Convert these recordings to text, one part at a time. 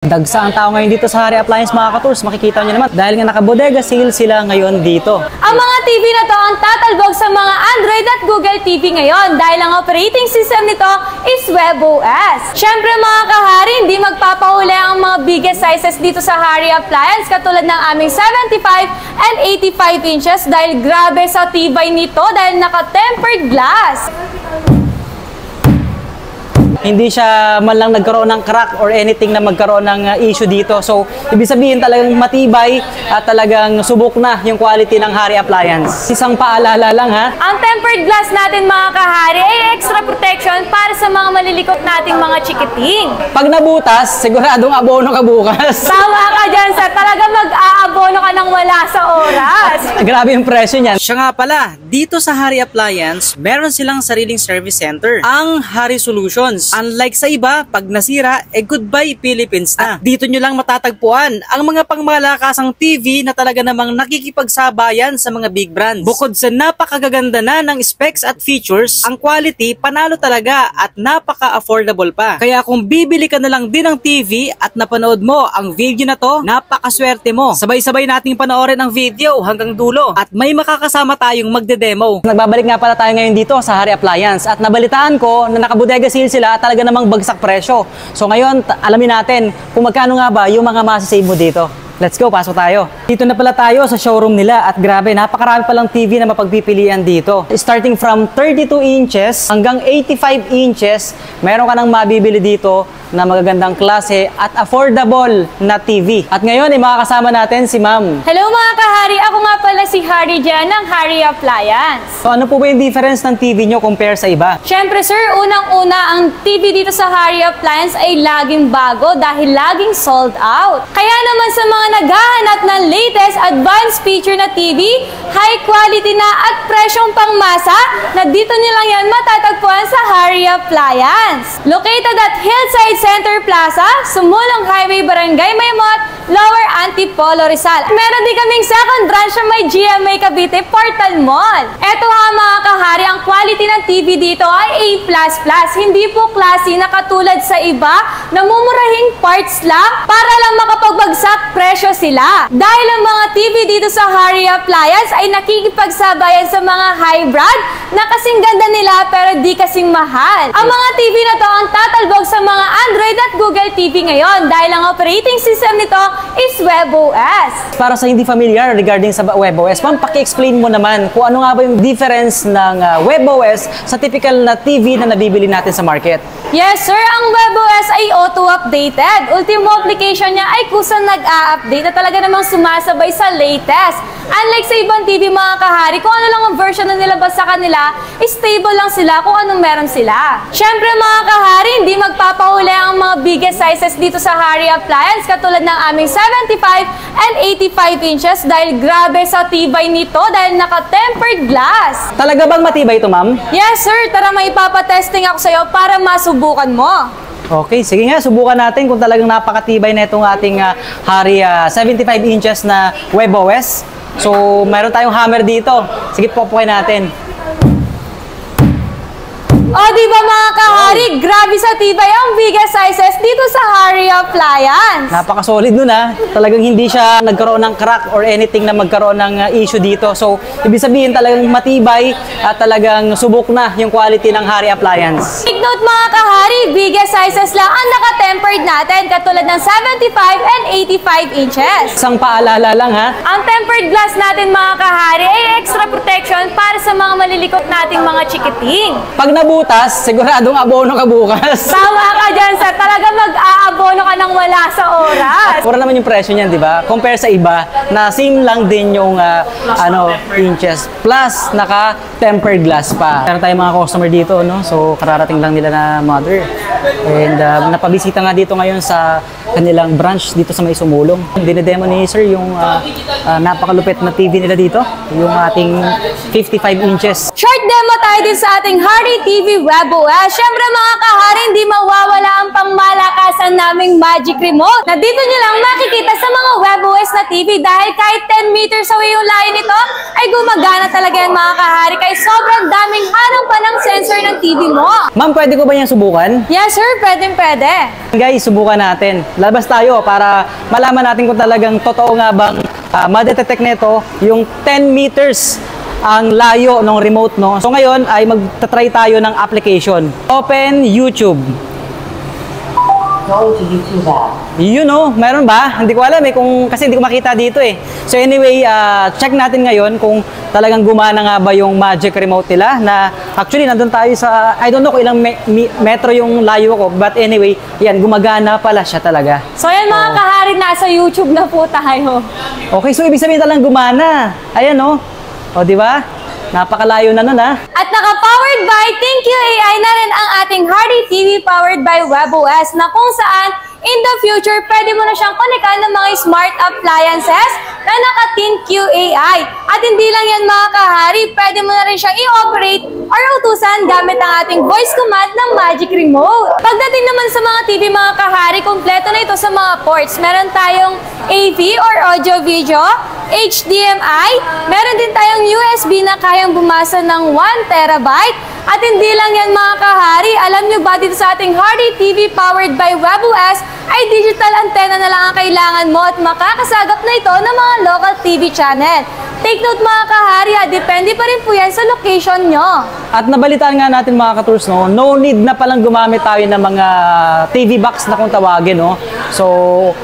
Dagsa ang tao ngayon dito sa Hari Appliance mga ka-tours. Makikita nyo naman dahil nga naka-bodega sale sila ngayon dito. Ang mga TV na to ang tatalbog sa mga Android at Google TV ngayon dahil ang operating system nito is WebOS. Syempre mga kahari, hindi magpapahuli ang mga biggest sizes dito sa Hari Appliance katulad ng aming 75 and 85 inches dahil grabe sa tibay nito dahil naka-tempered glass. Hindi siya man lang nagkaroon ng crack or anything na magkaroon ng issue dito. So, ibig sabihin talagang matibay at talagang subok na yung quality ng Hari Appliance. Isang paalala lang ha. Ang tempered glass natin mga kahari ay extra protection para sa mga malilikot nating mga chikiting. Pag nabutas, siguradong abono ka bukas. Tama ka dyan sa talaga mag-aabono ka ng wala sa oras. Grabe yung presyo niyan. Siya nga pala, dito sa Hari Appliance, meron silang sariling service center, ang Hari Solutions. Unlike sa iba, pag nasira, goodbye Philippines na. At dito nyo lang matatagpuan ang mga pangmalakasang TV na talaga namang nakikipagsabayan sa mga big brands. Bukod sa napakagaganda na ng specs at features, ang quality panalo talaga at napaka-affordable pa. Kaya kung bibili ka na lang din ng TV at napanood mo ang video na to, napakaswerte mo. Sabay-sabay nating panoorin ang video hanggang dulo at may makakasama tayong magde-demo. Nagbabalik nga pala tayo ngayon dito sa Hari Appliance at nabalitaan ko na nakabodega sale sila talaga namang bagsak presyo. So ngayon, alamin natin kung magkano nga ba yung mga masasave mo dito. Let's go, pasok tayo. Dito na pala tayo sa showroom nila at grabe, napakarami palang TV na mapagpipilian dito. Starting from 32 inches hanggang 85 inches, meron ka nang mabibili dito na magagandang klase at affordable na TV. At ngayon, makakasama natin si Ma'am. Hello mga kahari, ako nga pala si Hari dyan ng Hari Appliance. So ano po ba yung difference ng TV nyo compare sa iba? Syempre sir, unang-una ang TV dito sa Hari Appliance ay laging bago dahil laging sold out. Kaya naman sa mga naghahanap ng latest advanced feature na TV, high quality na at presyong pangmasa, na dito nyo lang yan matatagpuan sa Hari Appliance. Located at Hillside Center Plaza, Sumulong Highway, Barangay Maymot, Lower Antipolo, Rizal. Meron din kaming second branch sa may GMA Cavite Portal Mall. Eto ha mga kahari, ang quality ng TV dito ay A++. Hindi po klase na katulad sa iba na mumurahing parts lang para lang makapagbagsak presyo sila. Dahil ang mga TV dito sa Hari Appliance ay nakikipagsabayan sa mga high-brand na kasing ganda nila pero di kasing mahal. Ang mga TV na to ang tatalbog sa mga Android at Google TV ngayon dahil ang operating system nito is WebOS. Para sa hindi familiar regarding sa WebOS, ma'am, paki-explain mo naman kung ano nga ba yung difference ng WebOS sa typical na TV na nabibili natin sa market. Yes sir, ang WebOS ay auto-updated. Ultimo application niya ay kusang nag-a-update na talaga namang sumasabay sa latest. Unlike sa ibang TV mga kahari, kung ano lang ang version na nilabas sa kanila, stable lang sila kung anong meron sila. Syempre mga kahari, hindi magpapahuli ang mga biggest sizes dito sa Hari Appliance katulad ng aming 75 and 85 inches dahil grabe sa tibay nito dahil naka-tempered glass. Talaga bang matibay ito, ma'am? Yes sir, tara may ipapatesting ako sa'yo para masubukan mo. Okay, sige nga, subukan natin kung talagang napakatibay na itong ating Hari 75 inches na WebOS. So, meron tayong hammer dito. Sige, pupukin natin. O, di ba mga kahari, grabe sa tibay ang biggest sizes dito sa Hari Appliance. Napaka-solid nun ha. Talagang hindi siya nagkaroon ng crack or anything na magkaroon ng issue dito. So, ibig sabihin talagang matibay at talagang subok na yung quality ng Hari Appliance. Take note mga kahari, biggest sizes lang ang naka-tempered natin katulad ng 75 and 85 inches. Isang paalala lang ha. Ang tempered glass natin mga kahari ay extra protection para sa mga malilikot nating mga chikiting. Pag nabutas, siguradong abono ka bukas. Tama ka dyan sa talaga mag-aabono ka ng wala sa oras. Pura naman yung presyo niyan, di ba? Compare sa iba na same lang din yung inches plus naka-tempered glass pa. Meron tayong mga customer dito, no? So kararating lang nila na mother. And napabisita nga dito ngayon sa kanilang branch dito sa may Sumulong. Dinedemo ni sir yung napakalupit na TV nila dito, yung ating 55 inches. Short demo tayo din sa ating Hari TV WebOS. Syempre mga kahari, hindi mawawala ang pangmalakasan naming magic remote na dito nyo lang makikita sa mga WebOS na TV dahil kahit 10 meters away yung layo nito ay gumagana talaga yan mga kahari kaya sobrang daming harang pa ng sensor ng TV mo. Ma'am, pwede ko ba yan subukan? Yes sir, pwede. Guys, subukan natin. labas tayo para malaman natin kung talagang totoo nga bang madetect nito yung 10 meters ang layo ng remote, no? So ngayon ay magta-try tayo ng application. Open YouTube. Go to YouTube app. You know, meron ba? Hindi ko alam kasi hindi ko makita dito eh. So anyway, check natin ngayon kung talagang gumana nga ba yung Magic Remote nila na actually nandun tayo sa, I don't know kung ilang metro yung layo ko, but anyway, yan, gumagana pala siya talaga. So yan mga kahari, nasa YouTube na po tayo. Okay, so ibig sabihin talagang gumana. Ayan no. O di ba? Napakalayo na nun ha. At naka-powered by Thank You AI na rin ang ating Hardy TV powered by WebOS na kung saan in the future, pwede mo na siyang connectan ng mga smart appliances na naka-Thank You AI. At hindi lang yan mga kahari, pwede mo na rin siyang i-operate or utusan gamit ang ating voice command ng Magic Remote. Pagdating naman sa mga TV mga kahari, kompleto na ito sa mga ports. Meron tayong AV or audio-video, HDMI, meron din tayong USB na kayang bumasa ng 1 terabyte. At hindi lang yan mga kahari, alam nyo ba dito sa ating Hardy TV powered by WebOS ay digital antenna na lang ang kailangan mo at makakasagap na ito ng mga local TV channel. Take note mga kahari, depende pa rin po yan sa location nyo. At nabalitaan nga natin mga ka-tours, no need na palang gumamit tayo ng mga TV box na kung tawagin, no? So,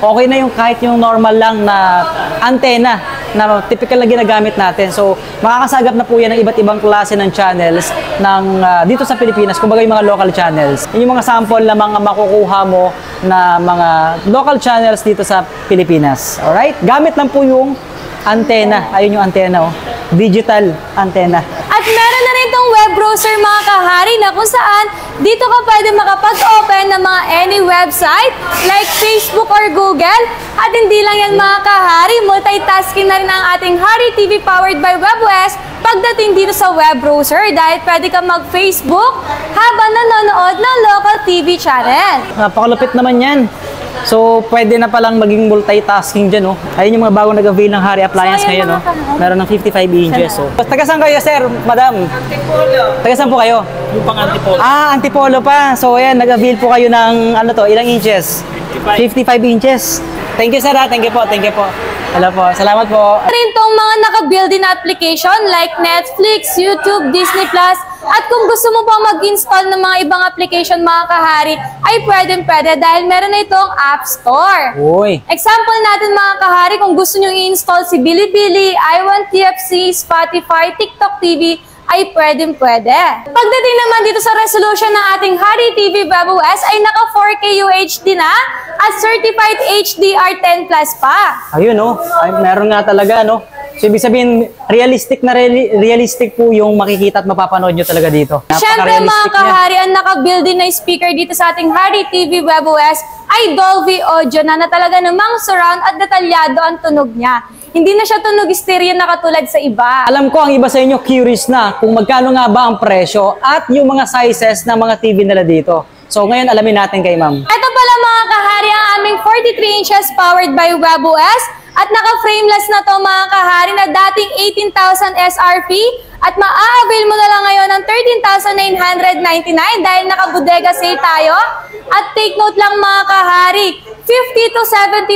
okay na yung kahit yung normal lang na antenna na typical na ginagamit natin. So, makakasagap na po yan ng iba't ibang klase ng channels ng dito sa Pilipinas, kumbaga yung mga local channels. Yung mga sample na mga makukuha mo na mga local channels dito sa Pilipinas. Alright? Gamit lang po yung antenna. Ayun yung antenna, oh. Digital antenna. At meron na rin itong web browser mga kahari na kung saan dito ka pwede makapag-open ng mga any website like Facebook or Google. At hindi lang yan mga kahari, multitasking na rin ang ating Hardy TV powered by WebOS pagdating dito sa web browser dahil pwede ka mag-Facebook habang nanonood ng local TV channel. Napakalupit naman yan. So, pwede na palang maging multitasking dyan, oh. Ayun yung mga bagong nag-avail ng Hardy Appliance So, ngayon, mga oh. Meron ng 55 inches, oh. Taga saan kayo, sir, madam? Antipolo. Taga saan po kayo? Lupang Antipolo. Antipolo pa. So, ayan, nag-avail po kayo ng, ano to, ilang inches? 55 inches. Thank you, sir, ha. Thank you po, thank you po. Hello po, salamat po. Rin tong mga naka-built-in application like Netflix, YouTube, Disney+. At kung gusto mo pa mag-install ng mga ibang application mga kahari, ay pwede dahil meron na itong App Store. Uy. Example natin mga kahari, kung gusto nyo i-install si Bilibili, iWantTFC, Spotify, TikTok TV, ay pwede. Pagdating naman dito sa resolution ng ating Hardy TV WebOS ay naka 4K UHD na at certified HDR10+ pa. Ayun, oh. Ay, meron nga talaga, no? So, ibig sabihin, realistic po yung makikita at mapapanood nyo talaga dito. Siyempre mga Napaka-realistic niya. kahari, ang naka-built-in na speaker dito sa ating Hardy TV WebOS ay Dolby Audio na talaga namang surround at detalyado ang tunog niya. Hindi na siya tunog stereo na katulad sa iba. Alam ko ang iba sa inyo curious na kung magkano nga ba ang presyo at yung mga sizes ng mga TV nila dito. So ngayon alamin natin kay ma'am. Ito pala mga kahari ang aming 43 inches powered by WebOS at naka-frameless na to mga kahari na dating 18,000 SRP at maa-avail mo na lang ngayon ng 13,999 dahil naka-bodega sale tayo. At take note lang mga kahari, 50 to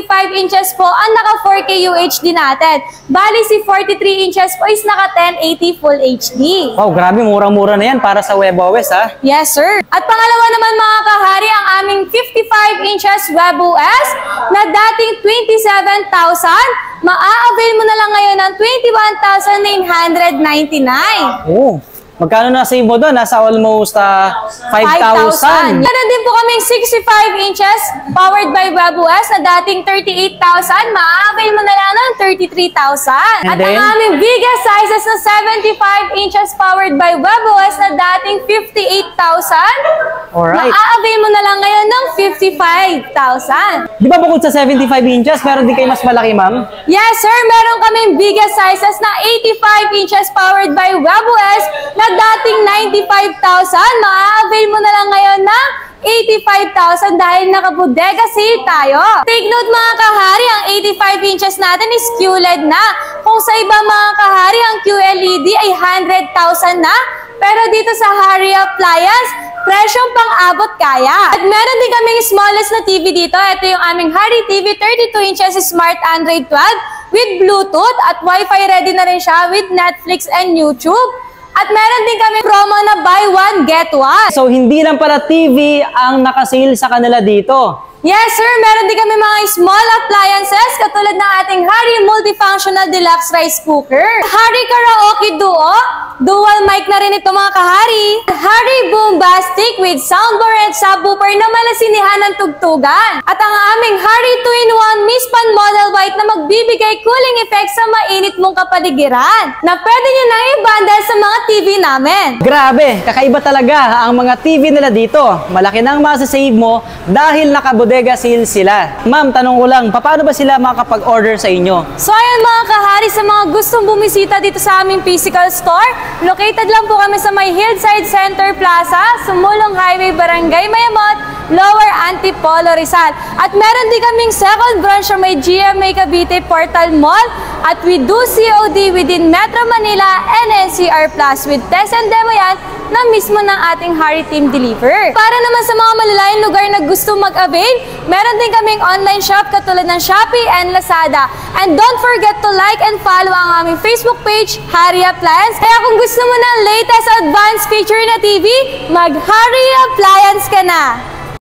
75 inches po ang naka 4K UHD natin. Bali si 43 inches po is naka 1080 Full HD. Oh, grabe, murang-mura na yan para sa WebOS, ha? Yes, sir. At pangalawa naman mga kahari, ang aming 55 inches WebOS na dating 27,000, maa-avail mo na lang ngayon ng 21,999. Oh, magkano na save mo doon? Nasa almost 5,000. Meron din po kaming 65 inches powered by WebOS na dating 38,000, maa-avail mo na lang ng 33,000. At then, ang aming biggest sizes na 75 inches powered by WebOS na dating 58,000, alright. maa-avail mo na lang ngayon ng 55,000. Di ba bukod sa 75 inches, meron din kayo mas malaki, ma'am? Yes, sir. Meron kaming biggest sizes na 85 inches powered by WebOS na dating 95,000. Maa-avail mo na lang ngayon ng 85,000 dahil naka-bodega sale tayo. Take note mga kahari, ang 85 inches natin is QLED na. Kung sa iba mga kahari, ang QLED ay 100,000 na. Pero dito sa Hardy Appliance, presyong pang-abot kaya. At meron din kaming smallest na TV dito. Ito yung aming Harry TV 32 inches Smart Android 12 with Bluetooth at Wi-Fi ready na rin siya with Netflix and YouTube. At meron din kami promo na buy one, get one. So hindi lang pala TV ang nakasale sa kanila dito. Yes sir, meron din kami mga small appliances katulad ng ating Harry Multifunctional Deluxe Rice Cooker, Harry Karaoke Duo, dual mic na rin ito mga kahari, Harry Boombastic with soundbar and subwoofer na malasinihan ng tugtugan, at ang aming Harry 2-in-1 Mispan Model White na magbibigay cooling effect sa mainit mong kapaligiran na pwede nyo nang i-bundle sa mga TV namin. Grabe, kakaiba talaga ang mga TV nila dito. Malaki nang masasave mo dahil naka-bodega sale sila. Ma'am, tanong ko lang, paano ba sila makakapag-order sa inyo? So ayan mga kahari, sa mga gustong bumisita dito sa aming physical store, located lang po kami sa may Hillside Center Plaza, Sumulong Highway, Barangay Mayamot, Lower Antipolo, Rizal. At meron din kaming second branch sa may GMA Cavite Portal Mall, at we do COD within Metro Manila and NCR Plus with test and demo yan na mismo ng ating Harry Team Deliver. Para naman sa mga malalayong lugar na gusto mag-avail, meron din kaming online shop katulad ng Shopee and Lazada. And don't forget to like and follow ang aming Facebook page, Harry Appliance. Kaya kung gusto mo ng latest advanced feature na TV, mag-Harry Appliance ka na!